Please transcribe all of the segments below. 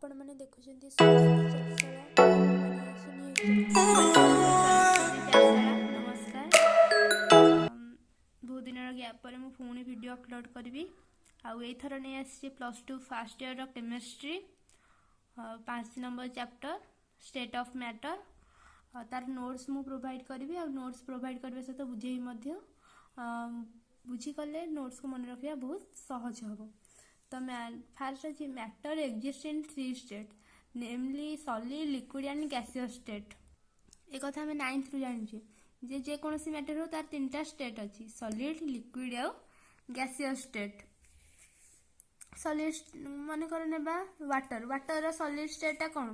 आपण मैंने देखुछंती सरस्वती चारशाला सरस्वती चारशाला नमस्कार। बहुत दिन गैप पर मु पुणी वीडियो अपलोड करी आईथर नहीं आसी +2 first year chemistry 5 number chapter state of matter तार नोट्स मु प्रोवाइड करी आ नोट्स प्रोवाइड करने सहित बुझे बुझीगले नोट्स को मन रखा बहुत सहज हम। तो फास्ट अच्छी matter exist in 3 state namely solid liquid and gaseous state. एक कथा हमें 9th रु जानी जे जेकोसी मैटर हो तार 3टा स्टेट अच्छी सॉलिड लिक्विड और गैसियस स्टेट। सॉलिड मन कर वाटर वाटर सॉलिड स्टेटा कौन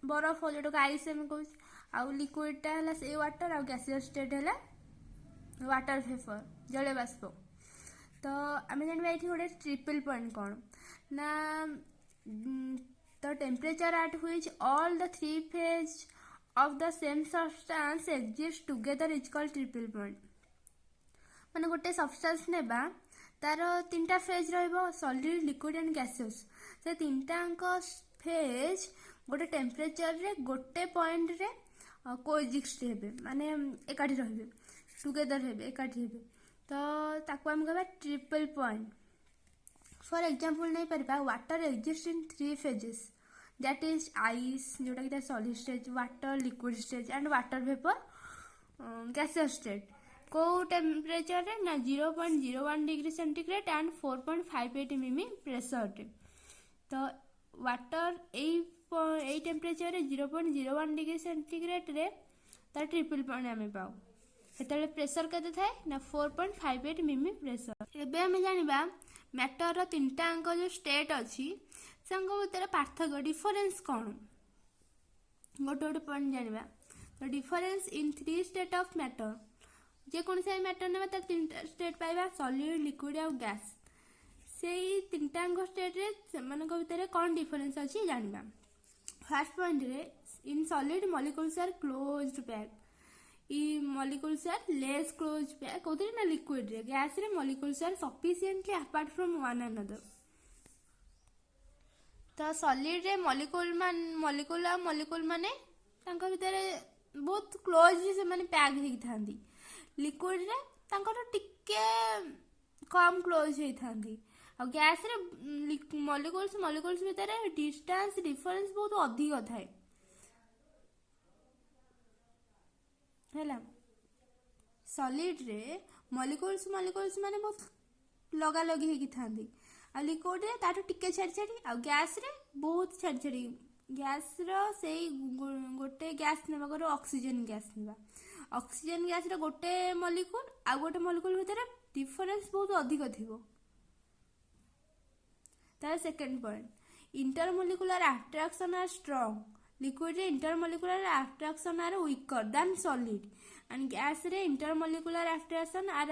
बरफ जो आइस एम कह आउ लिक्विडटा है से वाटर आउ गैसियस स्टेट है वाटर वेपर जल बाष्प। तो आम जानवा ये गोटे ट्रिपल पॉइंट कौन ना तो temperature at which all the 3 phase of the same substance exist together is called triple point. माने गोटे सब्सटेंस नेबा तार 3टा फेज रहिबो सॉलिड लिक्विड एंड गैसियस से 3टांक फेज गोटे टेम्परेचर रे गोटे पॉइंट रे कोएक्जिस्ट हेबे माने एकाठी रहिबे टुगेदर हेबे एकाठी हेबे। तो ताको हम कहबा ट्रिपल पॉइंट। फॉर एग्जांपल नहीं परबा water exist in 3 phases that is ice जोटा कि solid stage water liquid stage and water vapour gaseous state को टेम्परेचर रे ना 0.01 डिग्री सेंटीग्रेड एंड 4.58 मिमी प्रेशर रे। तो वाटर ए टेम्परेचर रे 0.01 डिग्री सेंटीग्रेड रे तार ट्रिपल पॉइंट आमे पाऊ सेतले प्रेशर केते थाए ना 4.58 मिमी प्रेशर। एबे हम जानिबा मैटर रो 3टांक जो स्टेट अछि संग भीतर पार्थक्य डिफरेंस कोन गोटे गोटे पॉइंट जानिबा। तो difference in 3 state of matter जे कोन से मैटर ने तार 3टा स्टेट पाइबा सॉलिड लिक्विड और गैस से 3टांक स्टेट रे सेमान को भीतर कोन डिफरेंस अछि जानिबा। फर्स्ट पॉइंट रे in solid molecules are closed pack molecules are less close pack कोथि ना लिक्विड रे गैस रे molecules are sufficiently apart from one another. तो सॉलिड रे मॉलिक्यूल माने तांको भीतर बहुत क्लोज से माने पैक हेई थांदी लिक्विड रे तांको टिके कम क्लोज हेई थांदी और गैस रे मॉलिक्यूल्स भीतर डिस्टेंस डिफरेंस बहुत अधिक थाए हैला। सॉलिड रे मॉलिक्यूल्स माने बहुत लगा लगी हेकी थांदी आ लिक्विड रे ताटो टिके छाड़ी छाड़ी आ गैस रे बहुत छाड़ी छाड़ी गैस रो सेई गोटे गैस नेबा करो ऑक्सीजन गैस नेबा ऑक्सीजन गैस रे गोटे मॉलिक्यूल आ गोटे मॉलिक्यूल भीतर डिफरेंस बहुत अधिक थिबो। तार second point intermolecular attraction are strong liquid रे intermolecular attraction are weaker than solid and gas रे intermolecular attraction are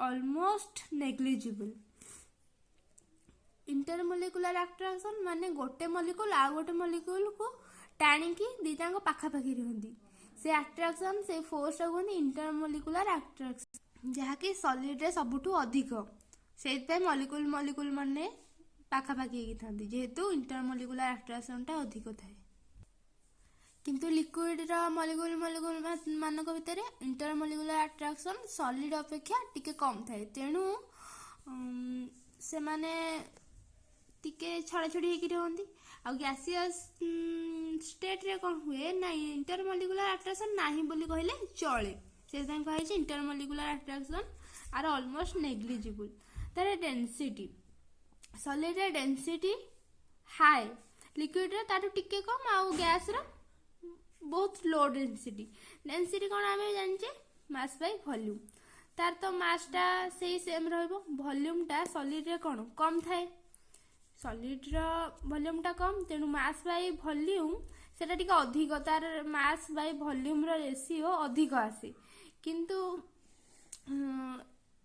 almost negligible. Intermolecular attraction माने गोटे मॉलिक्यूल आ गोटे मॉलिक्यूल को टाणी की दीटा को पाखा पाखी रहंदी से अट्रैक्शन से फोर्स कहंदी इंटरमॉलिक्यूलर अट्रैक्शन जहा कि सॉलिड रे सबुठु अधिक सेते मॉलिक्यूल माने पाखा पाखी हेकी थांदी जेहेतु इंटरमॉलिक्यूलर अट्रैक्शन टा अधिक थाए। किंतु लिक्विड रा मॉलिक्यूल मानक भीतर इंटरमॉलिक्यूलर अट्रैक्शन सॉलिड अपेक्षा टिके कम थाए तेणु से माने टिके छड़ा छड़ी हेकी रहंदी आ गैसियस स्टेट रे कोन हुए ना इंटरमॉलिक्यूलर अट्रैक्शन नाही बोली कहले चले से तां कहै छै intermolecular attraction are almost negligible. तार डेंसिटी सॉलिड रे डेंसिटी हाई लिक्विड रे ताटो टिके कम आ गैस रा बहुत लो डेंसिटी कौन आम जाने मास बाय वॉल्यूम तार तो मासटा से सेम रहिबो वॉल्यूम टा सॉलिड रे कौन कम थाए सॉलिड रा वॉल्यूम टा कम तेणु मास बाय वॉल्यूम सेटा टिके अधिक तार मास बाय वॉल्यूम रा रेशियो अधिक आसे किंतु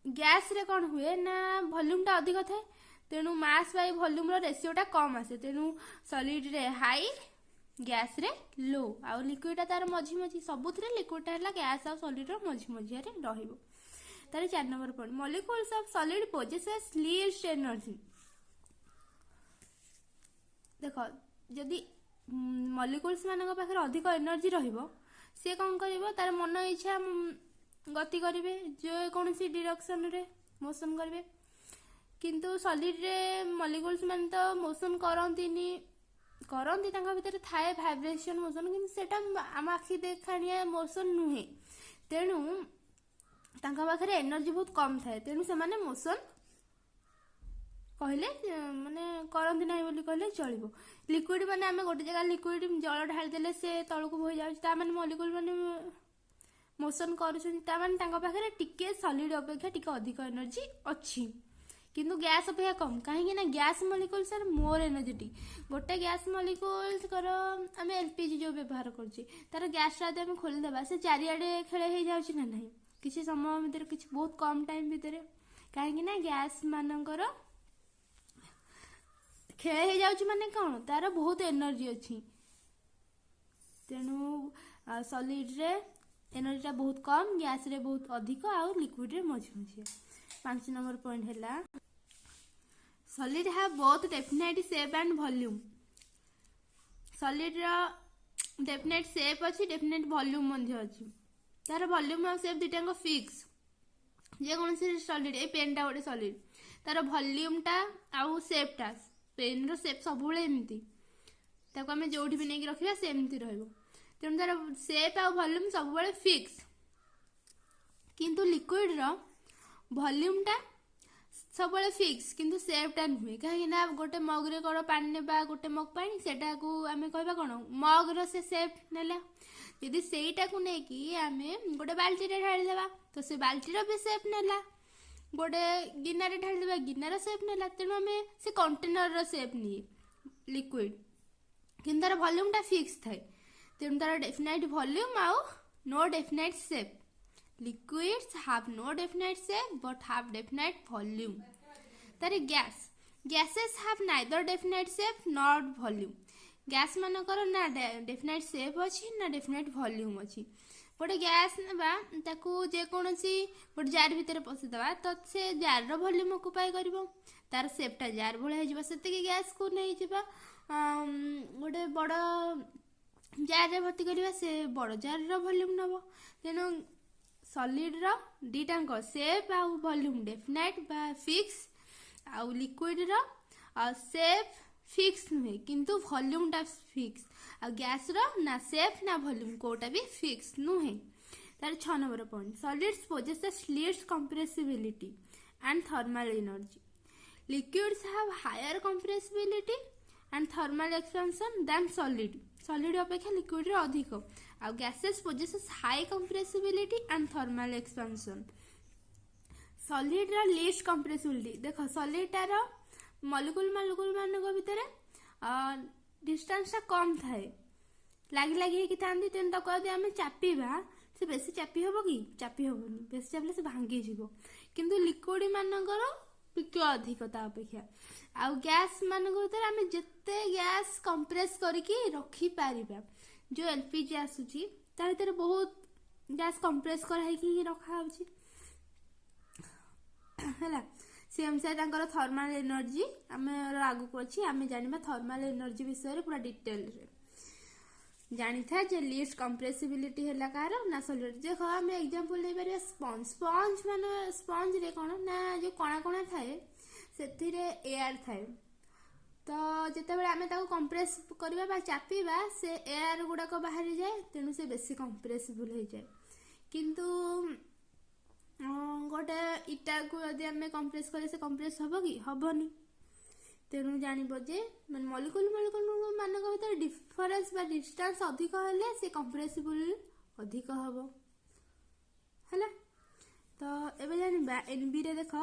गैस रे कौन हुए ना वॉल्यूम टा अधिक थाए तेणु मास बाय वॉल्यूम रा रेशियो टा कम आसे तेणु सॉलिड रे हाई गैस रे लो आ लिक्विड तार मझी मझी सबुथिरे लिक्विड टा हला गैस आ सॉलिड रो मझी मझी रे रहिबो। तार 4 number point molecules of solid possesses least energy देख जदि मलिक्यूल्स मान पाखे अधिक एनर्जी रहिबो से कौन करिवो तार मन इच्छा गति करेंगे जो कौन सी डिरेक्शन रे मोशन करेंगे किंतु सॉलिड रे मलिक्यूल्स मान तो मोशन करती भितर थाए भाइब्रेशन मोशन कि सेटा आम आखि देखाणिया मोशन नुहे तेणु पाखे एनर्जी बहुत कम थाए तेणु से माने मोशन कहले माने करती ना बोली कहले चलो लिक्विड माने आम गोटे जगह लिक्विड जल ढाली देले से तलक बोही जाए माने मलिक्यूल माने मोशन कर टिके सॉलिड अपेक्षा टिके अधिक एनर्जी अच्छी किंतु गैस अपेक्षा कम कहीं ना gas molecule sir more energetic गोटे गैस मलिक्यूल कर आम एलपीजी जो व्यवहार कर तार गैस आम खोलीदेवा से चारिआडे खेल हो जाए ना ना किसी समय भितर किसी बहुत कम टाइम भितर कहीं ना गैस मानकर खेल हो जाए माने कौन तार बहुत एनर्जी अच्छी तेणु सॉलिड रे एनर्जी बहुत कम गैस रे बहुत अधिक आउ लिक्विड रे मझी मझी 5 नंबर पॉइंट है solid have both definite shape and volume solid रा डेफिनाइट शेप अच्छी डेफिनाइट वॉल्यूम अच्छी तार वॉल्यूम और शेप दुटाक फिक्स जे कौन सॉलिड ए पेन टा गोटे सॉलिड तार वॉल्यूम टा आउ शेप टा पेन रो शेप सब एमती आम जो भी नहीं रखा सेमती रही तेणु तार शेप आ वॉल्यूम सब फिक्स किंतु लिक्विड रो वॉल्यूम टा सब फिक्स किंतु शेप टा नुहे कहीं गोटे मग रे कौन पानी नेबा गोटे मग पानी सेटा को आम कह कौन मग रो से शेप नेला यदि सेटा को लेकिन आम गोटे बाल्टी रे ढाली देबा तो से बाल्टी रो भी शेप नेला गोटे गिनारे ढाली देबा गिनार शेप नेला तेणु आम से कंटेनर रो शेप निए लिक्विड किंतु तार वॉल्यूम टा फिक्स थाए तेणु तार डेफिनाइट वॉल्यूम आउ no definite shape liquids have no definite shape but have definite volume तारे gases have neither definite shape nor volume gas मानकर ना डेफिनाइट शेप अच्छी ना डेफिनाइट वॉल्यूम अच्छी गोटे गैस ना ताकू जेकोसी गोटे जार भितर पशिदेवा तो से जार रो वॉल्यूम ऑक्युपाई करिवो तार शेपटा जार भाई हो से गैस को नहीं गोटे बड़ जार रे भर्ती करवा से बड़ जार रो वॉल्यूम नब तेणु सॉलिड रो दीटाक शेप आउ वॉल्यूम डेफिनाइट बा फिक्स आउ लिक्विड रो शेप फिक्स नुहे किंतु वॉल्यूम टा फिक्स आ गैस रो ना शेप ना वॉल्यूम कोटा भी फिक्स नुहे तार 6 number point solids possesses least compressibility and thermal energy liquids have higher compressibility and thermal expansion than solid अपेक्षा लिक्विड रे अधिक आउ gases possesses high compressibility and thermal expansion solid रा लीस्ट कंप्रेसिबिलिटी देख solid टार molecule मान भितर distance टा कम थाए लगी लगी थांती तेन यदि आम चापीबा से बेसी चापी हम कि चापी हेनी बेसी चापिले से भांगी जीव किंतु लिक्विड मानकर टिके अधिक अपेक्षा आउ गैस मान भर आम जिते गैस कंप्रेस करके रखी पारिबा जो एलपीजी आसूची ता भीतर बहुत गैस कंप्रेस कर रखा है से अनुसार थर्मल एनर्जी आम आगू अच्छी आम जाना थर्मल एनर्जी विषय पूरा डिटेल जानी था जे लीस्ट कंप्रेसिबिलिटी है कार ना सॉलिड देख आम एग्जांपल ले पारे स्पंज स्पंज माने स्पंज रे कोन ना जो कणा कणा थाए सेथिरे एयर थाए तो जिते बेले आम ताको कंप्रेस करबा बा चापीबा से एयर गुडाक बाहरी जाए तेणु से बेसी कंप्रेसिबल हो जाए किंतु गोटे इटा को यदि आम कंप्रेस करे से कंप्रेस हम कि हेनी तेणु जानव जे मलिक्यूल मान भर डिफरेन्स बा डिस्टेंस अधिक हेले से कंप्रेसिबल अधिक हम है तो एबे जानिबा एनबी रे देख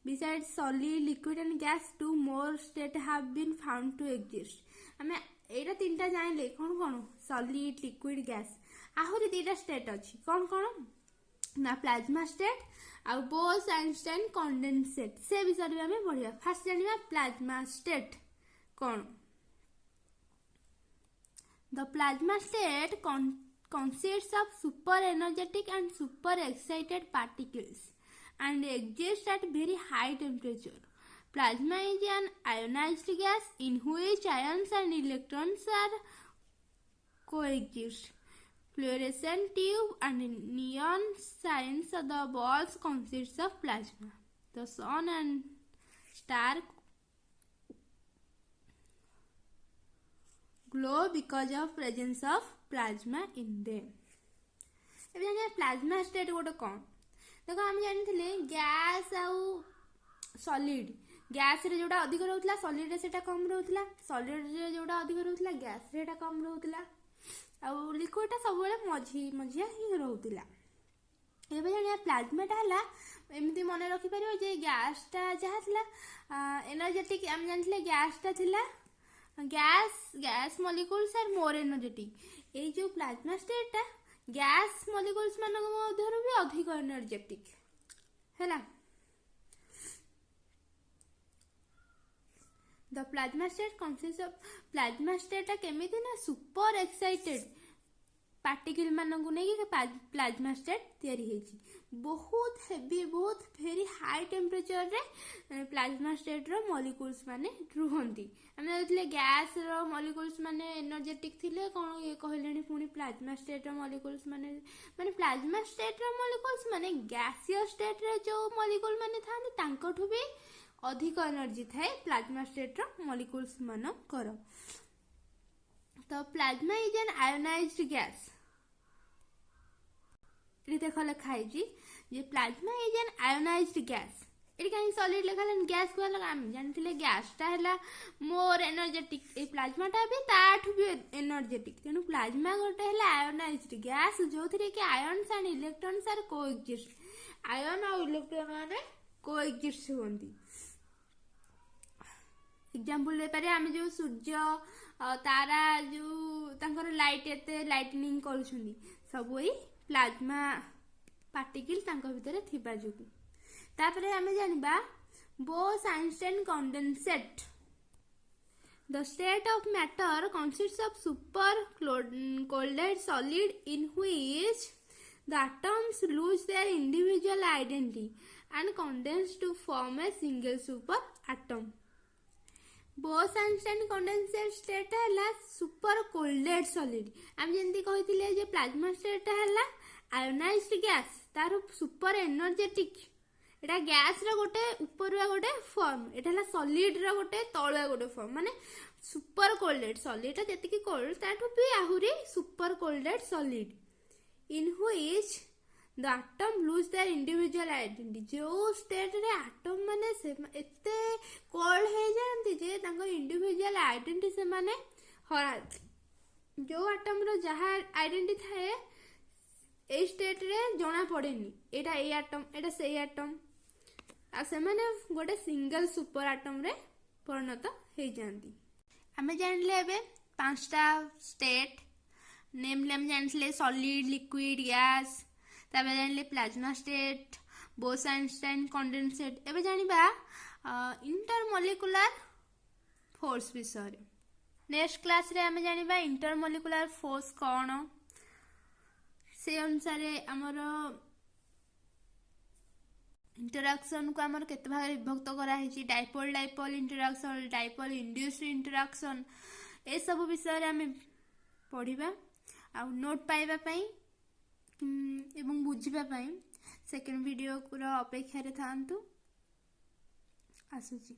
besides solid liquid and gas 2 more state have been found to exist आम एटा तीनटा जानले कौन कौन सॉलिड लिक्विड गैस आहरी 2टा स्टेट अच्छी कौन कौन ना प्लाज्मा स्टेट आउ बोस आइंस्टाइन कंडेंसेट से विषय में आम पढ़िया फास्ट जानिबा प्लाज्मा स्टेट कौन the plasma state consists of super energetic and super excited particles and exists at very high temperature. Plasma is an ionized gas in which ions and electrons are coexist. Fluorescent tube and neon signs of the balls consists of plasma. The sun and star glow because of presence of plasma in them. ଏବେ ଜାଣିବା plasma state ଗୋଟେ କ'ଣ ଦେଖ ଆମେ ଜାଣିଥିଲେ gas ଆଉ solid ଗ୍ୟାସ୍ରେ ଯେଉଁଟା ଅଧିକ ରହୁଥିଲା ସଲିଡ୍ରେ ସେଇଟା କମ୍ ରହୁଥିଲା ସଲିଡ୍ରେ ଯେଉଁଟା ଅଧିକ ରହୁଥିଲା ଗ୍ୟାସ୍ରେ ସେଇଟା କମ୍ ରହୁଥିଲା ଆଉ ଲିକ୍ୱିଡ୍ଟା ସବୁବେଳେ ମଝିଆ ହିଁ ରହୁଥିଲା। ଏବେ ଜାଣିବା ପ୍ଲାଜମାଟା ହେଲା ଏମିତି ମନେ ରଖିପାରିବ ଯେ ଗ୍ୟାସ୍ଟା ଯାହା ଥିଲା ଏନର୍ଜେଟିକ୍ ଆମେ ଜାଣିଥିଲେ ଗ୍ୟାସ୍ଟା ଥିଲା ଗ୍ୟାସ୍ ମଲିକ୍ୟୁଲ୍ସ ଆର୍ ମୋର୍ ଏନର୍ଜେଟିକ୍ ଏଇ ଯେଉଁ ପ୍ଲାଜମା ଷ୍ଟେଟ୍ଟା ଗ୍ୟାସ୍ ମଲିକ୍ୟୁଲ୍ସ ମାନଙ୍କ ମଧ୍ୟରୁ ବି ଅଧିକ ଏନର୍ଜେଟିକ୍ ହେଲା। The plasma state consist of plasma ଷ୍ଟେଟ୍ଟା କେମିତି ନା ସୁପର ଏକ୍ସାଇଟେଡ୍ ପାର୍ଟିକଲ୍ ମାନଙ୍କୁ ନେଇକି ପ୍ଲାଜମା ଷ୍ଟେଟ୍ ତିଆରି ହେଇଛି ବହୁତ ହେଭି ବହୁତ ଭେରି ହାଇ ଟେମ୍ପରେଚରରେ ପ୍ଲାଜମା ଷ୍ଟେଟ୍ର ମଲିକ୍ୟୁଲ୍ସ ମାନେ ରୁହନ୍ତି। ଆମେ ଜାଣିଥିଲେ ଗ୍ୟାସ୍ର ମଲିକ୍ୟୁଲ୍ସ ମାନେ ଏନର୍ଜେଟିକ୍ ଥିଲେ କ'ଣ ଇଏ କହିଲେଣି ପୁଣି ପ୍ଲାଜମା ଷ୍ଟେଟ୍ର ମଲିକ୍ୟୁଲ୍ସ ମାନେ ପ୍ଲାଜମା ଷ୍ଟେଟ୍ର ମଲିକ୍ୟୁଲ୍ସ ମାନେ ଗ୍ୟାସିୟସ୍ ଷ୍ଟେଟ୍ରେ ଯେଉଁ ମଲିକ୍ୟୁଲ୍ ମାନେ ଥାନ୍ତି ତାଙ୍କଠୁ ବି ଅଧିକ ଏନର୍ଜି ଥାଏ ପ୍ଲାଜମା ଷ୍ଟେଟ୍ର ମଲିକ୍ୟୁଲ୍ସ ମାନଙ୍କର। ତ ପ୍ଲାଜମା ଇଜ୍ ଆନ୍ ଆୟୋନାଇଜ୍ଡ ଗ୍ୟାସ୍ ଏଠି ଦେଖ ଲେଖା ହେଇଛି ଯେ ପ୍ଲାଜମା ଇଜ୍ ଆନ୍ ଆୟୋନାଇଜ୍ଡ ଗ୍ୟାସ୍ ଏଠି କାହିଁକି ସଲିଡ୍ ଲେଖା ହେଲାନି ଗ୍ୟାସ୍ କୁହା ଆମେ ଜାଣିଥିଲେ ଗ୍ୟାସ୍ଟା ହେଲା ମୋର୍ ଏନର୍ଜେଟିକ୍ ଏଇ ପ୍ଲାଜମାଟା ବି ତାଠୁ ବି ଏନର୍ଜେଟିକ୍ ତେଣୁ ପ୍ଲାଜମା ଗୋଟେ ହେଲା ଆୟୋନାଇଜ୍ଡ ଗ୍ୟାସ୍ ଯେଉଁଥିରେ କି ଆୟନ୍ସ ଆଣ୍ଡ ଇଲେକ୍ଟ୍ରନ୍ସ ଆର୍ କୋଏକ୍ଜିଷ୍ଟ ଆୟନ୍ ଆଉ ଇଲେକ୍ଟ୍ରନ୍ ମାନେ କୋଏକ୍ଜିଷ୍ଟ ହୁଅନ୍ତି। ଏକ୍ଜାମ୍ପଲ୍ ଦେଇପାରିବା ଆମେ ଯେଉଁ ସୂର୍ଯ୍ୟ ତାରା ଯେଉଁ ତାଙ୍କର ଲାଇଟ୍ ଏତେ ଲାଇଟନିଂ କରୁଛନ୍ତି ସବୁ ଏଇ ପ୍ଲାଜମା ପାର୍ଟିକଲ୍ ତାଙ୍କ ଭିତରେ ଥିବା ଯୋଗୁଁ। ତାପରେ ଆମେ ଜାଣିବା Bose Einstein condensate the state of matter consists of super colded solid in which the atoms lose their individual identity and condense to form a single super atom. Bose Einstein condensate ଷ୍ଟେଟ୍ଟା ହେଲା ସୁପର କୋଲ୍ଡେଡ୍ ସଲିଡ୍ ଆମେ ଯେମିତି କହିଥିଲେ ଯେ ପ୍ଲାଜମା ଷ୍ଟେଟ୍ଟା ହେଲା ଆୟୋନାଇଜ୍ଡ gas ତାର super energetic ଏଟା ଗ୍ୟାସ୍ର ଗୋଟେ ଉପରୁଆ ଗୋଟେ ଫର୍ମ ଏଟା ହେଲା ସଲିଡ୍ର ଗୋଟେ ତଳୁଆ ଗୋଟେ ଫର୍ମ ମାନେ ସୁପର କୋଲ୍ଡେଡ୍ ସଲିଡ୍ଟା ଯେତିକି କୋଲ୍ଡ ତାଠୁ ବି ଆହୁରି super colded solid in which the atom lose their individual identity ଯେଉଁ ଷ୍ଟେଟ୍ରେ ଆଟମ୍ ମାନେ ଏତେ କୋଲ୍ଡ ହେଇଯାଆନ୍ତି ଯେ ତାଙ୍କ ଇଣ୍ଡିଭିଜୁଆଲ ଆଇଡେଣ୍ଟିଟି ସେମାନେ ହରାନ୍ତି ଯେଉଁ ଆଟମ୍ର ଯାହା ଆଇଡେଣ୍ଟିଟି ଥାଏ ଏଇ ଷ୍ଟେଟ୍ରେ ଜଣା ପଡ଼େନି ଏଇଟା ଏଇ ଆଟମ୍ ଏଇଟା ସେଇ ଆଟମ୍ ଆଉ ସେମାନେ ଗୋଟେ ସିଙ୍ଗଲ ସୁପର ଆଟମ୍ରେ ପରିଣତ ହେଇଯାଆନ୍ତି। ଆମେ ଜାଣିଲେ ଏବେ 5ଟା ଷ୍ଟେଟ୍ ନେମ୍ଲି ଆମେ ଜାଣିଥିଲେ ସଲିଡ୍ ଲିକ୍ୱିଡ୍ ଗ୍ୟାସ୍ ତାପରେ ଜାଣିଲେ ପ୍ଲାଜମା ଷ୍ଟେଟ୍ ବୋସ୍-ଆଇନଷ୍ଟାଇନ୍ କଣ୍ଡେନସେଟ୍ ଏବେ ଜାଣିବା ଇଣ୍ଟରମଲିକୁଲାର ଫୋର୍ସ ବିଷୟରେ। ନେକ୍ସଟ କ୍ଲାସ୍ରେ ଆମେ ଜାଣିବା ଇଣ୍ଟରମଲିକୁଲାର ଫୋର୍ସ କ'ଣ से अनुसार आमर इंटराक्शन को आमर केते भाग विभक्त कराई dipole dipole interaction dipole induced interaction ए सब विषय आम पढ़ा आ नोट पाइबा एवं बुझापी सेकेंड वीडियो अपेक्षा था आसूची।